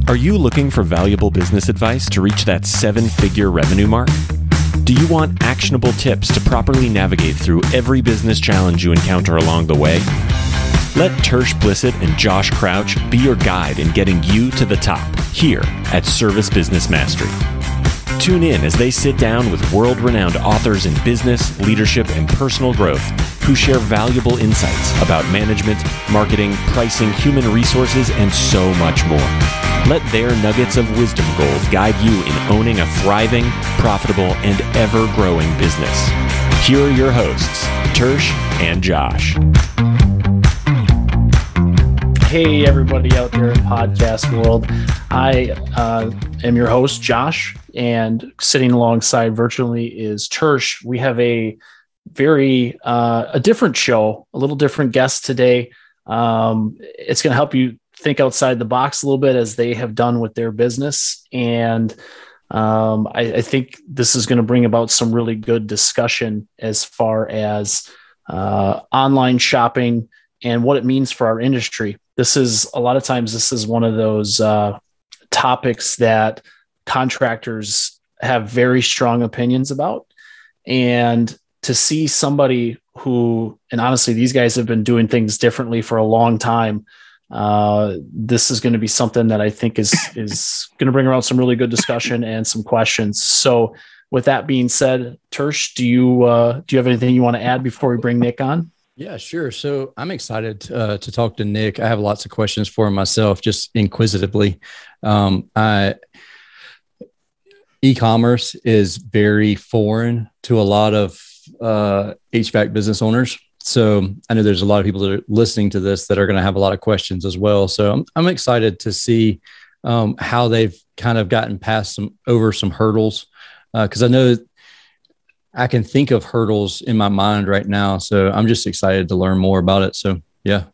Are you looking for valuable business advice to reach that 7-figure revenue mark? Do you want actionable tips to properly navigate through every business challenge you encounter along the way? Let Tersh Blissett and Josh Crouch be your guide in getting you to the top here at Service Business Mastery. Tune in as they sit down with world-renowned authors in business, leadership, and personal growth who share valuable insights about management, marketing, pricing, human resources, and so much more. Let their nuggets of wisdom gold guide you in owning a thriving, profitable, and ever-growing business. Here are your hosts, Tersh and Josh. Hey, everybody out there in podcast world. I am your host, Josh, and sitting alongside virtually is Tersh. We have a very a different show, a little different guest today. It's going to help you think outside the box a little bit as they have done with their business. And I think this is going to bring about some really good discussion as far as online shopping and what it means for our industry. This is a lot of times, this is one of those topics that contractors have very strong opinions about. And to see somebody who, and honestly, these guys have been doing things differently for a long time. This is going to be something that I think is going to bring around some really good discussion and some questions. So with that being said, Tersh, do you have anything you want to add before we bring Nick on? Yeah, sure. So I'm excited to talk to Nick. I have lots of questions for him myself, just inquisitively. E-commerce is very foreign to a lot of HVAC business owners. So I know there's a lot of people that are listening to this that are going to have a lot of questions as well. So I'm excited to see how they've kind of gotten past over some hurdles, because I know I can think of hurdles in my mind right now. So I'm just excited to learn more about it. So yeah.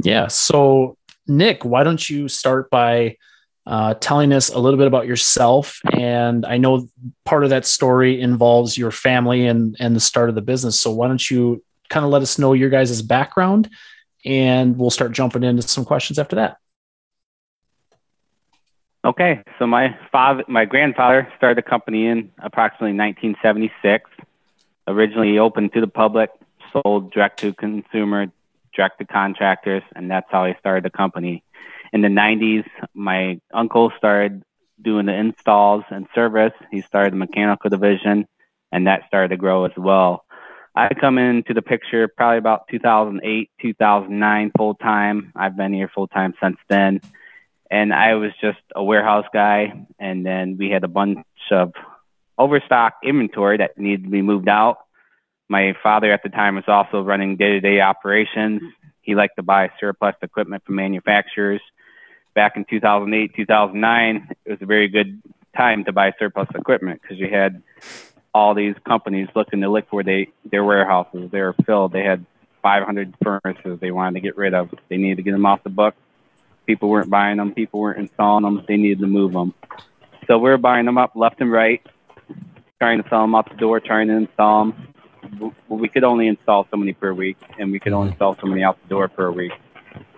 Yeah. So Nick, why don't you start by telling us a little bit about yourself? And I know part of that story involves your family and the start of the business. So why don't you kind of let us know your guys' background, and we'll start jumping into some questions after that. Okay. So my grandfather started the company in approximately 1976, originally open to the public, sold direct to consumer, direct to contractors, and that's how I started the company. In the 90s, my uncle started doing the installs and service. He started the mechanical division, and that started to grow as well. I come into the picture probably about 2008, 2009 full-time. I've been here full-time since then. And I was just a warehouse guy, and then we had a bunch of overstock inventory that needed to be moved out. My father at the time was also running day-to-day operations. He liked to buy surplus equipment from manufacturers. Back in 2008, 2009, it was a very good time to buy surplus equipment because you had all these companies looking to liquidate their warehouses. They were filled. They had 500 furnaces they wanted to get rid of. They needed to get them off the books. People weren't buying them. People weren't installing them. They needed to move them. So we were buying them up left and right, trying to sell them out the door, trying to install them. We could only install so many per week, and we could only sell so many out the door per week.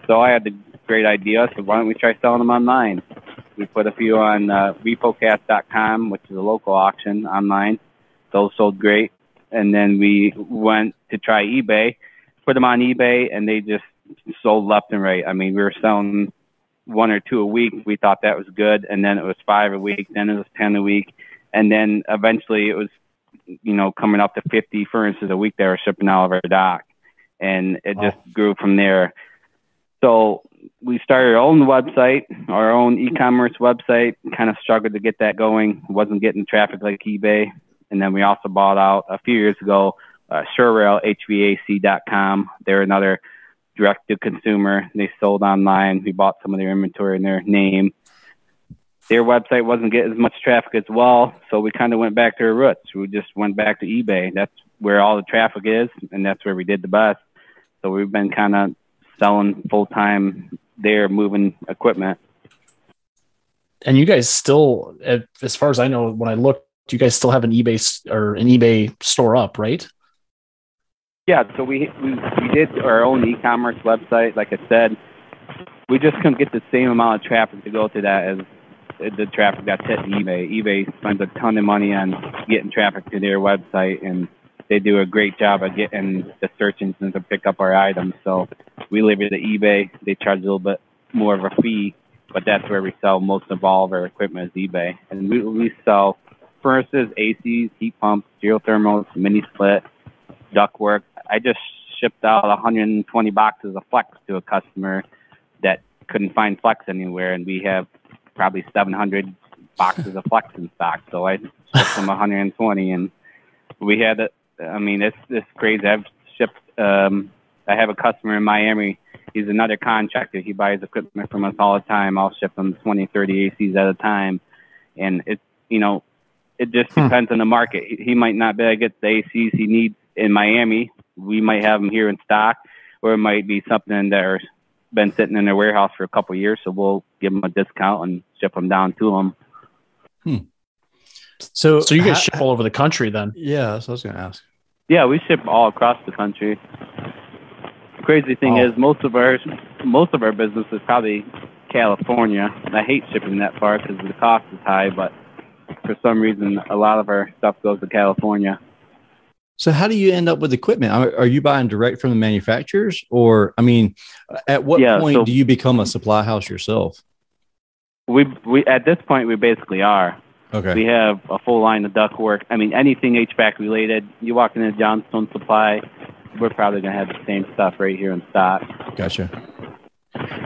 So I had the great idea. So why don't we try selling them online? We put a few on repocast.com, which is a local auction online. Those sold great. And then we went to try eBay, put them on eBay, and they just sold left and right. I mean, we were selling 1 or 2 a week. We thought that was good. And then it was 5 a week. Then it was 10 a week. And then eventually it was, coming up to 50 furnaces a week that were shipping out of our dock. And it just grew from there. So we started our own website, our own e-commerce website, kind of struggled to get that going. Wasn't getting traffic like eBay. And then we also bought out a few years ago, HVAC.com. They're another direct to consumer. They sold online. We bought some of their inventory in their name. Their website wasn't getting as much traffic as well. So we kind of went back to our roots. We just went back to eBay. That's where all the traffic is, and that's where we did the best. So we've been kind of selling full-time there, moving equipment. And you guys still, as far as I know, when I looked, you guys still have an eBay store up, right? Yeah, so we did our own e-commerce website. Like I said, we just couldn't get the same amount of traffic to go to that as the traffic that's hitting eBay. eBay spends a ton of money on getting traffic to their website, and they do a great job of getting the search engines to pick up our items. So we leave it to eBay. They charge a little bit more of a fee, but that's where we sell most of all of our equipment is eBay. And we sell furnaces, ACs, heat pumps, geothermals, mini split, ductwork. I just shipped out 120 boxes of Flex to a customer that couldn't find Flex anywhere, and we have probably 700 boxes of Flex in stock. So I shipped them 120, and we had it. I mean, it's crazy. I've shipped. I have a customer in Miami. He's another contractor. He buys equipment from us all the time. I'll ship him 20, 30 ACs at a time, and it just depends on the market. He might not be able to get the ACs he needs in Miami. We might have them here in stock, or it might be something that's been sitting in their warehouse for a couple of years. So we'll give them a discount and ship them down to them. So you guys ship all over the country then? Yeah, that's what I was going to ask. Yeah, we ship all across the country. The crazy thing is most of our business is probably California. And I hate shipping that far because the cost is high, but for some reason, a lot of our stuff goes to California. So how do you end up with equipment? Are you buying direct from the manufacturers, or, I mean, at what point do you become a supply house yourself? We at this point, we basically are. Okay. We have a full line of ductwork. I mean, anything HVAC related. You walk into Johnstone Supply, we're probably going to have the same stuff right here in stock. Gotcha.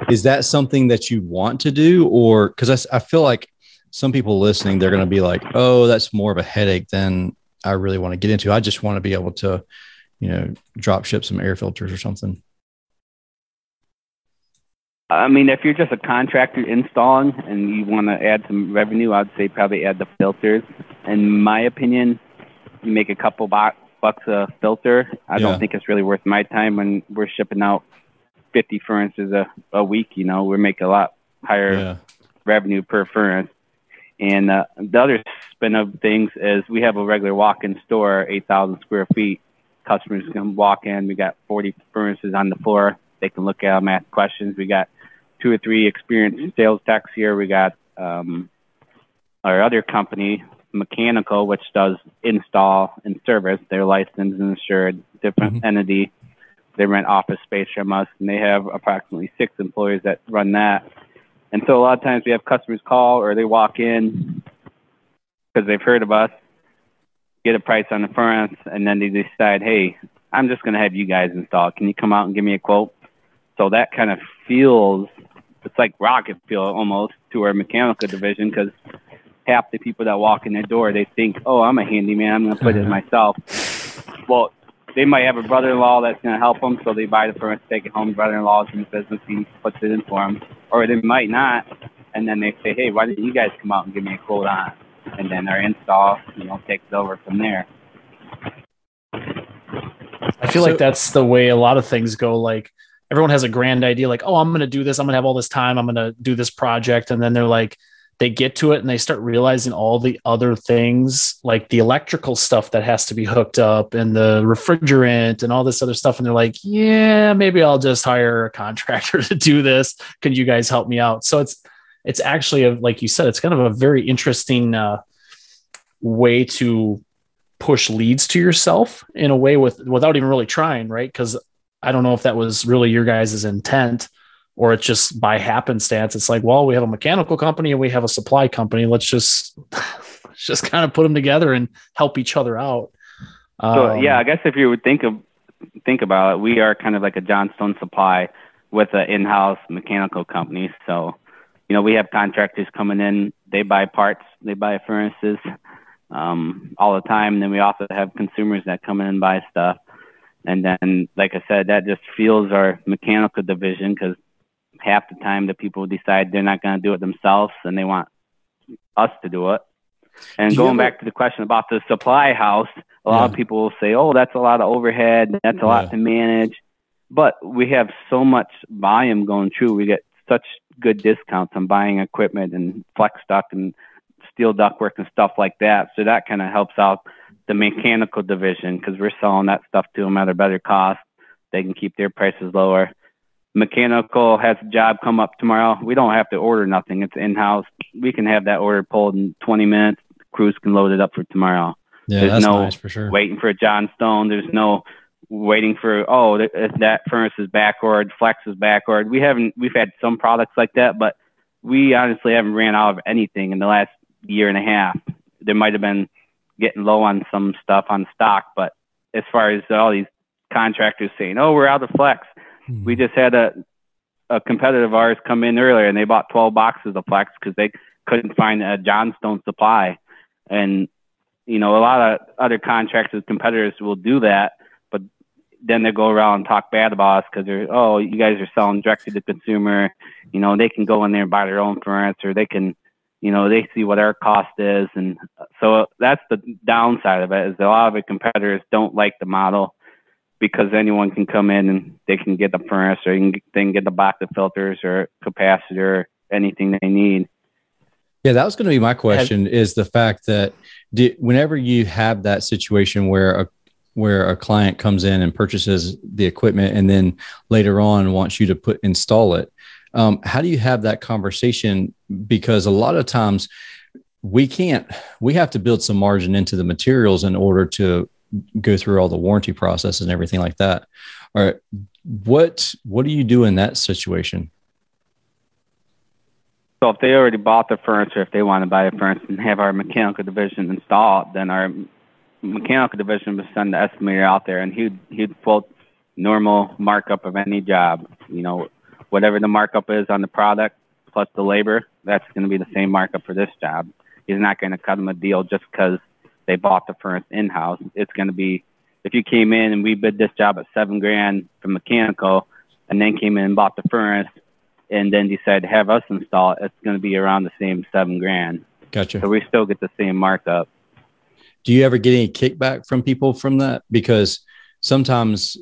Is that something that you want to do, or because I feel like some people listening, they're going to be like, oh, that's more of a headache than I really want to get into. I just want to be able to, drop ship some air filters or something. I mean, if you're just a contractor installing and you want to add some revenue, I'd say probably add the filters. In my opinion, you make a couple bucks a filter. I don't think it's really worth my time when we're shipping out 50 furnaces a week. We make a lot higher revenue per furnace. And the other spin of things is we have a regular walk-in store, 8,000 square feet. Customers can walk in. We got 40 furnaces on the floor. They can look at them, ask questions. We got 2 or 3 experienced sales techs here. We got our other company, Mechanical, which does install and service. They're licensed and insured, different entity. They rent office space from us, and they have approximately 6 employees that run that. And so a lot of times we have customers call or they walk in because they've heard of us, get a price on the furnace, and then they decide, hey, I'm just going to have you guys install. Can you come out and give me a quote? So that kind of feels, it's like rocket fuel almost to our mechanical division, because half the people that walk in their door, they think, oh, I'm a handyman, I'm going to put it myself. Well, they might have a brother-in-law that's going to help them, so they buy the furnace, take it home. Brother-in-law's in the business, he puts it in for them. Or they might not, and then they say, hey, why didn't you guys come out and give me a quote on it? And then our install, takes it over from there. I feel like that's the way a lot of things go. Like, everyone has a grand idea, like, oh, I'm going to do this. I'm going to have all this time. I'm going to do this project. And then they're like, they get to it and they start realizing all the other things, like the electrical stuff that has to be hooked up and the refrigerant and all this other stuff. And they're like, yeah, maybe I'll just hire a contractor to do this. Can you guys help me out? So it's actually, like you said, it's kind of a very interesting way to push leads to yourself in a way without even really trying, right? Because I don't know if that was really your guys' intent, or it's just by happenstance. It's like, well, we have a mechanical company and we have a supply company. Let's just kind of put them together and help each other out. So yeah, I guess if you would think about it, we are kind of like a Johnstone Supply with an in-house mechanical company. So, we have contractors coming in, they buy parts, they buy furnaces all the time. And then we also have consumers that come in and buy stuff. And then, like I said, that just fuels our mechanical division, because half the time the people decide they're not going to do it themselves and they want us to do it. And going back to the question about the supply house, a lot of people will say, oh, that's a lot of overhead. That's a lot to manage. But we have so much volume going through. We get such good discounts on buying equipment and flex duct and steel ductwork and stuff like that. So that kind of helps out the mechanical division, because we're selling that stuff to them at a better cost. They can keep their prices lower. mechanical has a job come up tomorrow, we don't have to order nothing. It's in-house. We can have that order pulled in 20 minutes. Crews can load it up for tomorrow. Yeah, there's that's no nice for sure. waiting for a John Stone. There's no waiting for, that furnace is backordered, flex is backordered. We've had some products like that, but we honestly haven't ran out of anything in the last year and a half. There might have been getting low on some stuff on stock, but as far as all these contractors saying, we're out of flex. Mm-hmm. We just had a competitor of ours come in earlier, and they bought 12 boxes of flex because they couldn't find a Johnstone supply. And, a lot of other contractors, competitors will do that, but then they go around and talk bad about us because you guys are selling direct to the consumer. They can go in there and buy their own furnace, or they can, they see what our cost is. And so that's the downside of it, is a lot of the competitors don't like the model, because anyone can come in and they can get the furnace, or they can get the box of filters or capacitor, anything they need. Yeah, that was going to be my question, is the fact that whenever you have that situation where a client comes in and purchases the equipment and then later on wants you to install it, how do you have that conversation? Because a lot of times we have to build some margin into the materials in order to go through all the warranty process and everything like that. All right. What do you do in that situation? So if they already bought the furniture, if they want to buy the furniture and have our mechanical division install it, then our mechanical division would send the estimator out there, and he'd quote normal markup of any job. Whatever the markup is on the product plus the labor, that's going to be the same markup for this job. He's not going to cut them a deal just because they bought the furnace in-house. It's going to be, if you came in and we bid this job at $7,000 for mechanical, and then came in and bought the furnace, and then decided to have us install it, it's going to be around the same $7,000. Gotcha. So we still get the same markup. Do you ever get any kickback from people from that? Because sometimes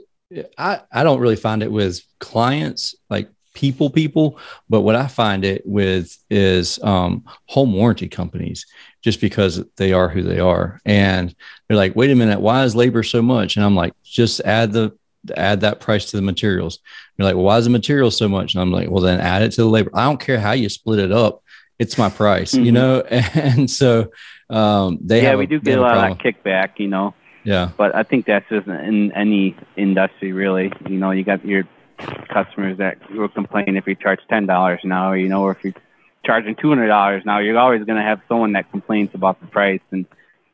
I don't really find it with clients, like people, but what I find it with is home warranty companies, just because they are who they are. And they're like, wait a minute, why is labor so much? And I'm like, just add that price to the materials. They're like, well, why is the material so much? And I'm like, well, then add it to the labor. I don't care how you split it up. It's my price, mm-hmm. And so we do get a lot of kickback, Yeah. But I think that's just in any industry, really. You got your customers that will complain if you charge $10 now, or if you're charging $200 now, you're always going to have someone that complains about the price. And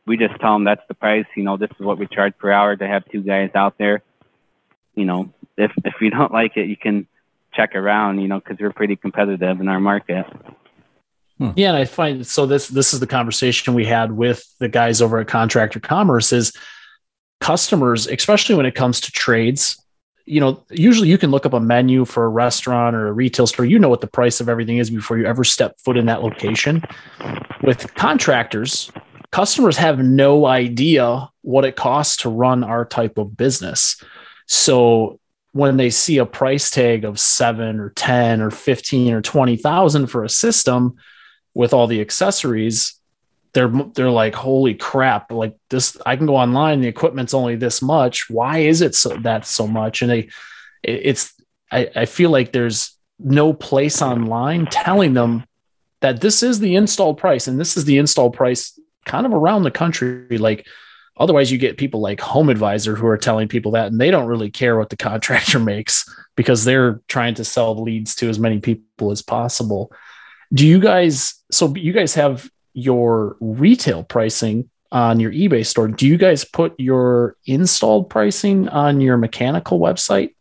we just tell them that's the price. This is what we charge per hour to have two guys out there. If you don't like it, you can check around, because we're pretty competitive in our market. Yeah, and I find this is the conversation we had with the guys over at Contractor Commerce, is customers, especially when it comes to trades, usually you can look up a menu for a restaurant or a retail store, what the price of everything is before you ever step foot in that location. With contractors, customers have no idea what it costs to run our type of business. So when they see a price tag of 7 or 10 or 15 or 20,000 for a system with all the accessories, they're like, holy crap, like this, I can go online, the equipment's only this much. Why is it so much? And I feel like there's no place online telling them that this is the install price, and this is the install price kind of around the country. Like, otherwise you get people like Home Advisor who are telling people that, and they don't really care what the contractor makes because they're trying to sell leads to as many people as possible. You guys have your retail pricing on your eBay store. Do you guys put your installed pricing on your mechanical website?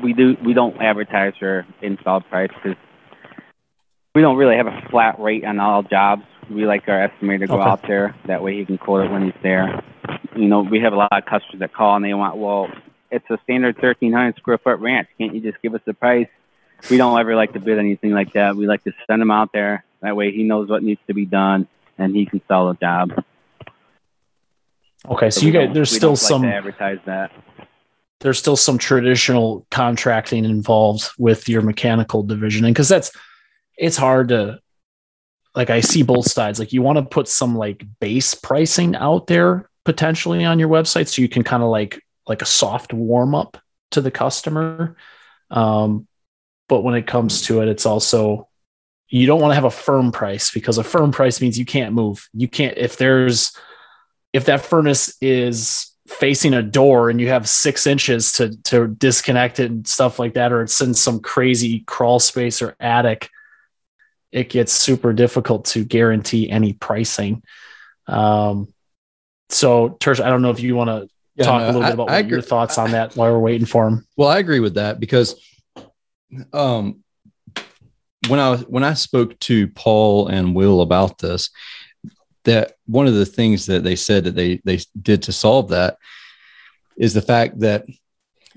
We do. We don't advertise our installed price because we don't really have a flat rate on all jobs. We like our estimator to go out there. That way he can quote it when he's there. We have a lot of customers that call and they want, well, it's a standard 1,300 square foot ranch. Can't you just give us the price? We don't ever like to bid anything like that. We like to send him out there. That way he knows what needs to be done and he can sell the job. Okay, so you guys, there's still some like to advertise that. There's still some traditional contracting involved with your mechanical division, and because it's hard to, like, I see both sides. Like, you want to put some like base pricing out there potentially on your website, so you can kind of like a soft warm up to the customer. But when it comes to it, it's also, you don't want to have a firm price, because a firm price means you can't move. You can't, if that furnace is facing a door and you have 6 inches to disconnect it and stuff like that, or it's in some crazy crawl space or attic, it gets super difficult to guarantee any pricing. So Tersh, I don't know if you want to talk a little bit about what your thoughts on that while we're waiting for him. Well, I agree with that, because when I spoke to Paul and Will about this, that one of the things that they said that they did to solve that is the fact that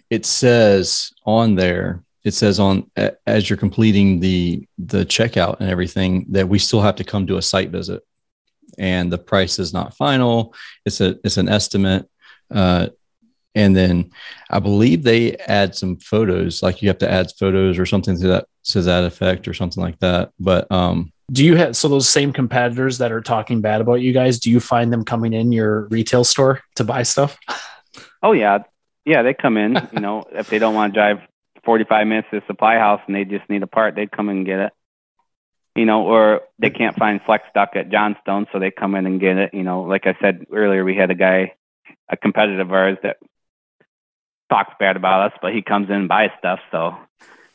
it says on there, as you're completing the checkout and everything, that we still have to come to a site visit, and the price is not final. It's an estimate. And then I believe they add some photos, like you have to add photos or something to that effect or something like that. But, do you have, so those same competitors that are talking bad about you guys, do you find them coming in your retail store to buy stuff? Oh yeah. Yeah. They come in, if they don't want to drive 45 minutes to the supply house and they just need a part, they'd come in and get it, or they can't find flex duct at Johnstone, so they come in and get it. Like I said earlier, we had a competitor of ours that talks bad about us, but he comes in and buys stuff. So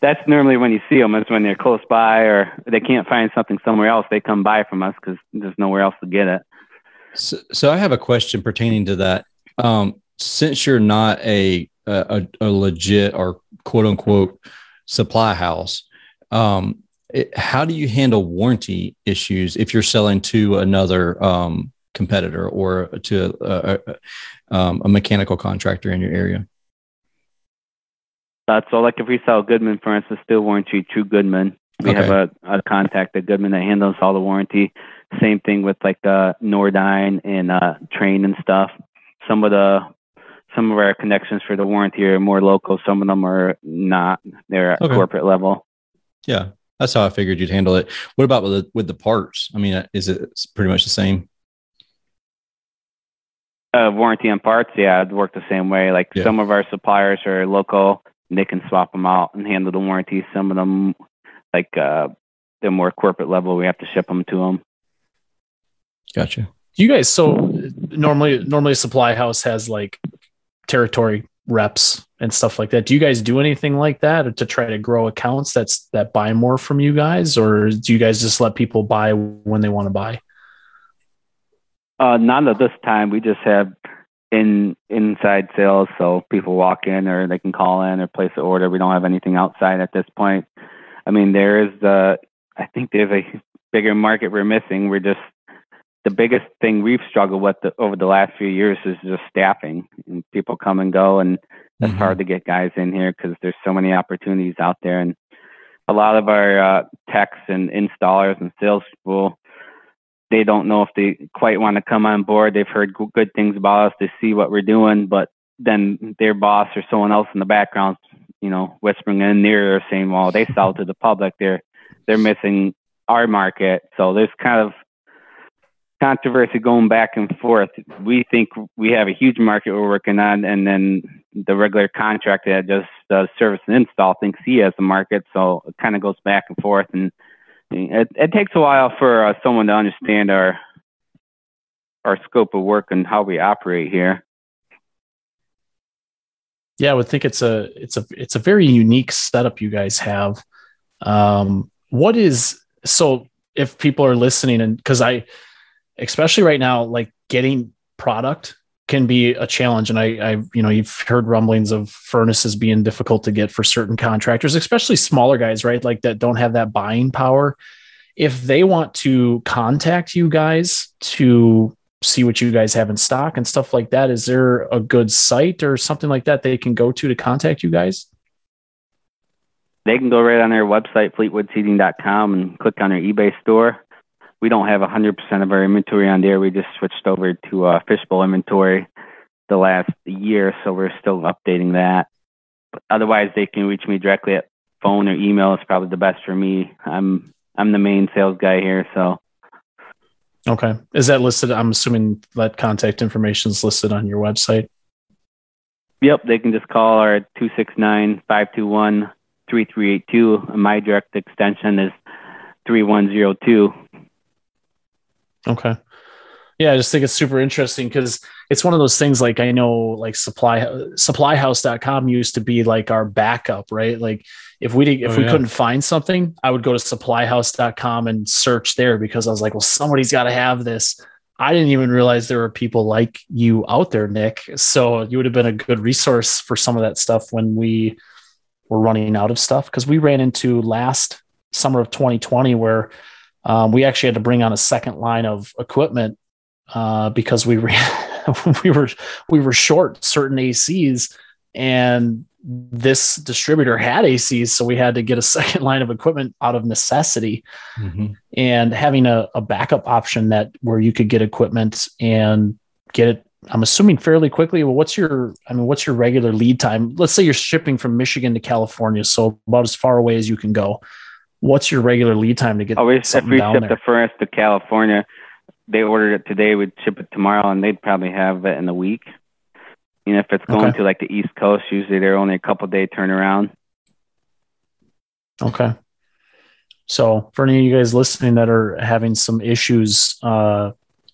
that's normally when you see them, is when they're close by or they can't find something somewhere else. They come buy from us because there's nowhere else to get it. So I have a question pertaining to that. Since you're not a legit or quote unquote supply house, how do you handle warranty issues if you're selling to another competitor or to a mechanical contractor in your area? So like if we sell Goodman, for instance, still warranty through Goodman. We have a contact at Goodman that handles all the warranty. Same thing with like Nordyne and Train and stuff. Some of our connections for the warranty are more local. Some of them are not. They're at corporate level. Yeah, that's how I figured you'd handle it. What about with the parts? I mean, is it pretty much the same? Warranty on parts, yeah, it'd work the same way. Like some of our suppliers are local. They can swap them out and handle the warranty. Some of them, like they're more corporate level, we have to ship them to them. Gotcha. You guys, so normally a supply house has like territory reps and stuff like that. Do you guys do anything like that to try to grow accounts that buy more from you guys, or do you guys just let people buy when they want to buy? None of this time. We just have inside sales, so people walk in or they can call in or place an order. We don't have anything outside at this point. I mean, I think there's a bigger market we're missing. The biggest thing we've struggled with over the last few years is just staffing. And people come and go, and it's hard to get guys in here because there's so many opportunities out there. And a lot of our techs and installers and sales people, they don't know if they quite want to come on board. They've heard good things about us. They see what we're doing, but then their boss or someone else in the background, whispering in their ear saying, well, they sell to the public. They're missing our market. So there's kind of controversy going back and forth. We think we have a huge market we're working on, and then the regular contractor that just does service and install thinks he has a market. So it kind of goes back and forth, and it takes a while for someone to understand our scope of work and how we operate here. Yeah, I would think it's a very unique setup you guys have. So if people are listening, and because especially right now, like getting product can be a challenge. And you've heard rumblings of furnaces being difficult to get for certain contractors, especially smaller guys, right? Like that don't have that buying power. If they want to contact you guys to see what you guys have in stock and stuff like that, is there a good site or something like that they can go to contact you guys? They can go right on their website, fleetwoodseating.com, and click on their eBay store. We don't have 100% of our inventory on there. We just switched over to fishbowl inventory the last year, so we're still updating that. But otherwise, they can reach me directly at phone or email. Is probably the best for me. I'm the main sales guy here, so. Okay. Is that listed? I'm assuming that contact information is listed on your website. Yep. They can just call our 269-521 3382. And my direct extension is 3102. Okay. Yeah, I just think it's super interesting because it's one of those things. Like, I know, like, supplyhouse.com used to be like our backup, right? Like, if we couldn't find something, I would go to supplyhouse.com and search there, because I was like, well, somebody's got to have this. I didn't even realize there were people like you out there, Nick. So you would have been a good resource for some of that stuff when we were running out of stuff. Because we ran into last summer of 2020 where we actually had to bring on a second line of equipment because we were short certain ACs, and this distributor had ACs, so we had to get a second line of equipment out of necessity. Mm-hmm. And having a backup option where you could get equipment and get it, I'm assuming, fairly quickly. Well, what's your regular lead time? Let's say you're shipping from Michigan to California, so about as far away as you can go. What's your regular lead time to get something down there? If we ship the furnace to California, they ordered it today, we'd ship it tomorrow, and they'd probably have it in a week. You know, if it's going to like the East Coast, usually they're only a couple day turnaround. Okay. So for any of you guys listening that are having some issues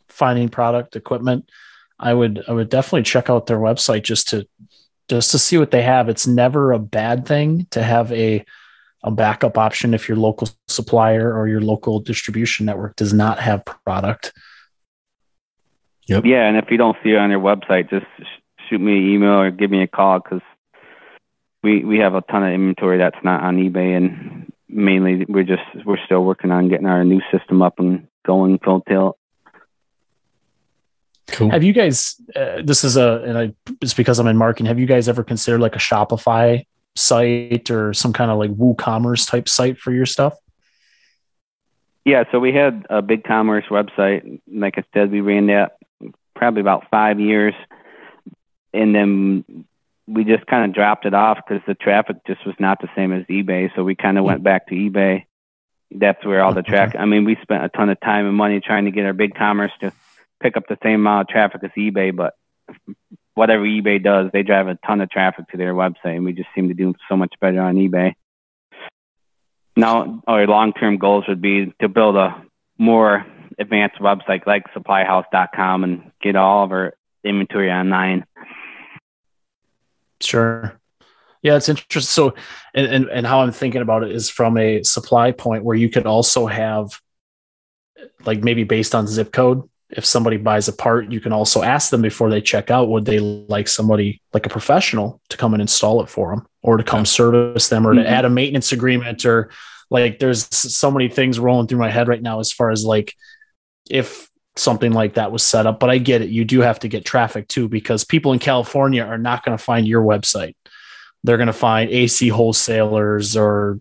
finding product equipment, I would definitely check out their website just to see what they have. It's never a bad thing to have a backup option if your local supplier or your local distribution network does not have product. Yep. Yeah, and if you don't see it on their website, just shoot me an email or give me a call, because we have a ton of inventory that's not on eBay, and mainly we're still working on getting our new system up and going full tilt. Cool. Have you guys? It's because I'm in marketing. Have you guys ever considered like a Shopify site or some kind of like WooCommerce type site for your stuff? Yeah, so we had a big commerce website. Like I said, we ran that probably about 5 years, and then we just kind of dropped it off because the traffic just was not the same as eBay. So we kind of went back to eBay. That's where all the traffic. I mean, we spent a ton of time and money trying to get our big commerce to pick up the same amount of traffic as eBay, but whatever eBay does, they drive a ton of traffic to their website, and we just seem to do so much better on eBay. Now, our long-term goals would be to build a more advanced website like supplyhouse.com and get all of our inventory online. Sure. Yeah, it's interesting. So, and how I'm thinking about it is from a supply point where you could also have, like, maybe based on zip code, if somebody buys a part, you can also ask them before they check out, would they like somebody like a professional to come and install it for them, or to come service them, or to add a maintenance agreement, or like, there's so many things rolling through my head right now as far as like, if something like that was set up. But I get it. You do have to get traffic too, because people in California are not going to find your website. They're going to find AC wholesalers or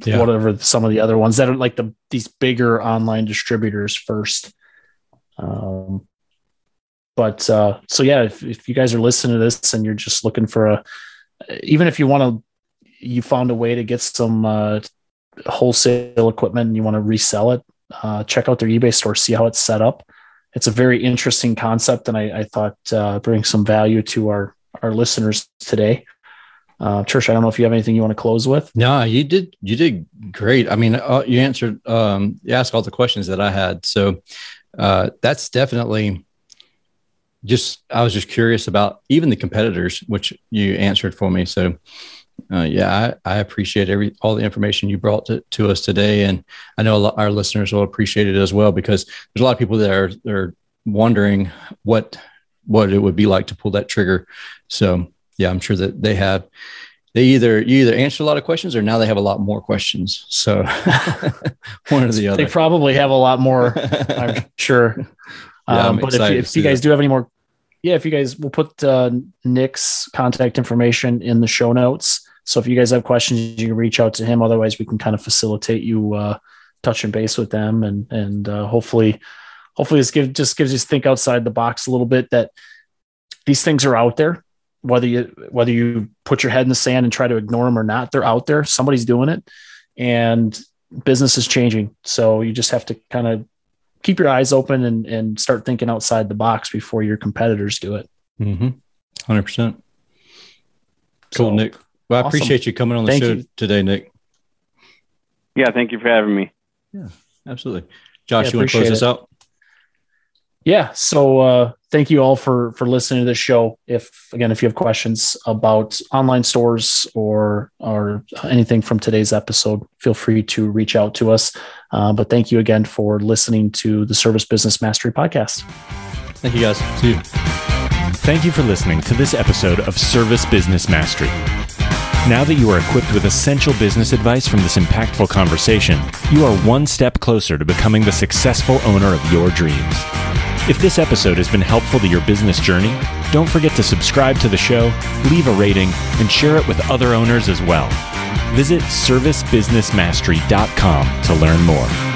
whatever, some of the other ones that are like these bigger online distributors first. So yeah, if you guys are listening to this and you're just looking for even if you found a way to get some wholesale equipment and you want to resell it, check out their eBay store, see how it's set up. It's a very interesting concept, and I thought bring some value to our listeners today. Trish, I don't know if you have anything you want to close with. No, you did great. I mean, you answered, you asked all the questions that I had. So that's definitely I was just curious about even the competitors, which you answered for me. So I appreciate all the information you brought to us today. And I know our listeners will appreciate it as well, because there's a lot of people that are wondering what it would be like to pull that trigger. So yeah, I'm sure that you either answered a lot of questions, or now they have a lot more questions. So one or the other. They probably have a lot more, I'm sure. But if you guys do have any more, if you guys, we'll put Nick's contact information in the show notes. So if you guys have questions, you can reach out to him. Otherwise, we can kind of facilitate you touching base with them, and hopefully this just gives you to think outside the box a little bit, that these things are out there. Whether you put your head in the sand and try to ignore them or not, they're out there. Somebody's doing it, and business is changing. So you just have to kind of keep your eyes open and start thinking outside the box before your competitors do it. 100%. Cool, Nick. Well, I Awesome. appreciate you coming on the Thank show you. today, Nick. Yeah, thank you for having me. Yeah, absolutely. Josh, Yeah, you want to close appreciate us it. out? Yeah. So thank you all for listening to the show. If you have questions about online stores or anything from today's episode, feel free to reach out to us. But thank you again for listening to the Service Business Mastery Podcast. Thank you, guys. See you. Thank you for listening to this episode of Service Business Mastery. Now that you are equipped with essential business advice from this impactful conversation, you are one step closer to becoming the successful owner of your dreams. If this episode has been helpful to your business journey, don't forget to subscribe to the show, leave a rating, and share it with other owners as well. Visit servicebusinessmastery.com to learn more.